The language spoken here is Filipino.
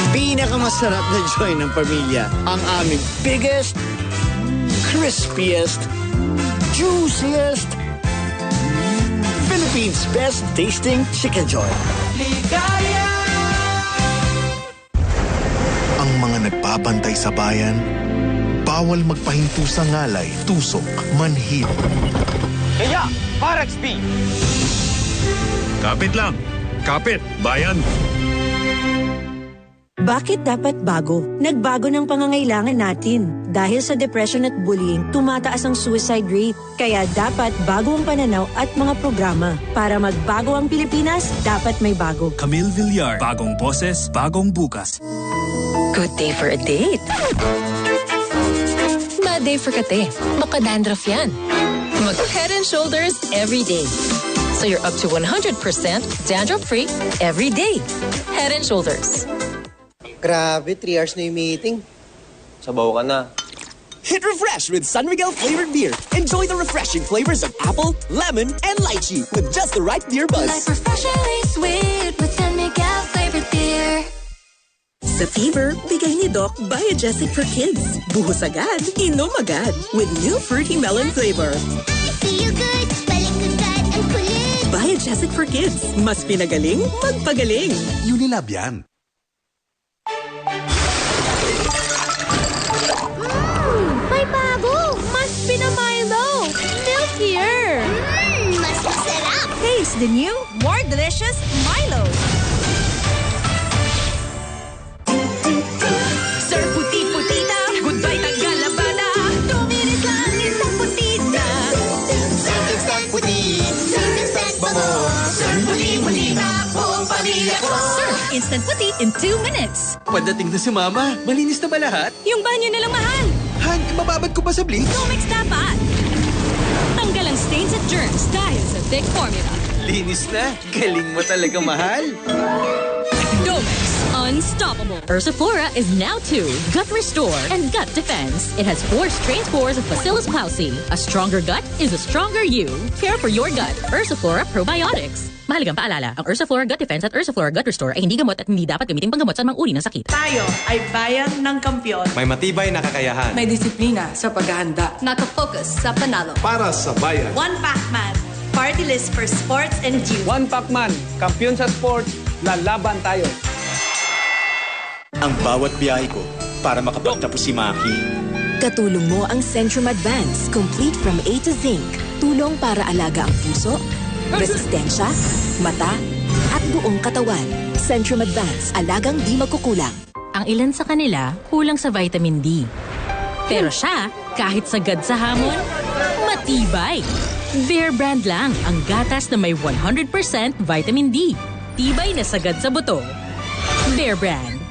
Pinakamasarap na joy ng pamilya. Ang aming biggest, crispiest, juiciest, Philippines best tasting Chicken Joy. Ligaya! Ang mga nagbabantay sa bayan, bawal magpahinto sa ngalay, tusok, manhid. Kaya, Parex B! Kapit lang. Kapit, bayan. Bakit dapat bago? Nagbago ng pangangailangan natin. Dahil sa depression at bullying, tumataas ang suicide rate. Kaya dapat bago ang pananaw at mga programa. Para magbago ang Pilipinas, dapat may bago. Camille Villar, bagong boses, bagong bukas. Good day for a date. Bad day for kate. Baka dandruff yan. Mag-Head and Shoulders every day. So you're up to 100% dandruff-free every day. Head and Shoulders. Grabe, 3 hours na yung meeting. Sabaw ka na. Hit refresh with San Miguel flavored beer. Enjoy the refreshing flavors of apple, lemon, and lychee with just the right beer buzz. Like refreshingly sweet with San Miguel flavored beer. Sa fever, bigay ni Doc Biogesic for Kids. Buhos agad, inom agad. With new fruity melon flavor. Feel good, balik-agad ang kulit. Biogesic for Kids. Mas pinagaling, magpagaling. Unilab yan. May bago! Mas pinamilo! Milkier! Mas masarap! Taste the new, more delicious Milo! Sir Puti-Putita, goodbye Tagalabada. 2 minutes lang, isang putita. Instant Puti, instant bango. Sir Puti-Putita, buong pamilya ko. Sir, instant puti in 2 minutes. Pagdating na si Mama, malinis na ba lahat? Yung banyo na lang mahal. Han, mababad ko pa sa bleach? Comex dapat. Tanggal ang stains at germs dahil sa thick formula. Linis na. Galing mo talaga, mahal. Comex, unstoppable. Ursiflora is now 2, Gut Restore and Gut Defense. It has 4 strain spores of Bacillus plausi. A stronger gut is a stronger you. Care for your gut. Ursiflora Probiotics. Mahalagang paalala, ang Ursiflora Gut Defense at Ursiflora Gut Restore ay hindi gamot at hindi dapat gamitin panggamot sa mga uri ng sakit. Tayo ay bayan ng kampiyon. May matibay na kakayahan. May disiplina sa paghahanda. Nakafocus sa panalo. Para sa bayan. One Pac-Man. Party list for sports and youth. One Pac-Man, kampiyon sa sports, lalaban tayo. Ang bawat biyahe ko para makapagtapos si Maki. Katulong mo ang Centrum Advance, complete from A to Zinc. Tulong para alaga ang puso, resistensya, mata, at buong katawan. Centrum Advance, alagang di magkukulang. Ang ilan sa kanila kulang sa vitamin D. Pero siya, kahit sagad sa hamon, matibay. Bear Brand lang ang gatas na may 100% vitamin D. Tibay na sagad sa buto. Bear Brand.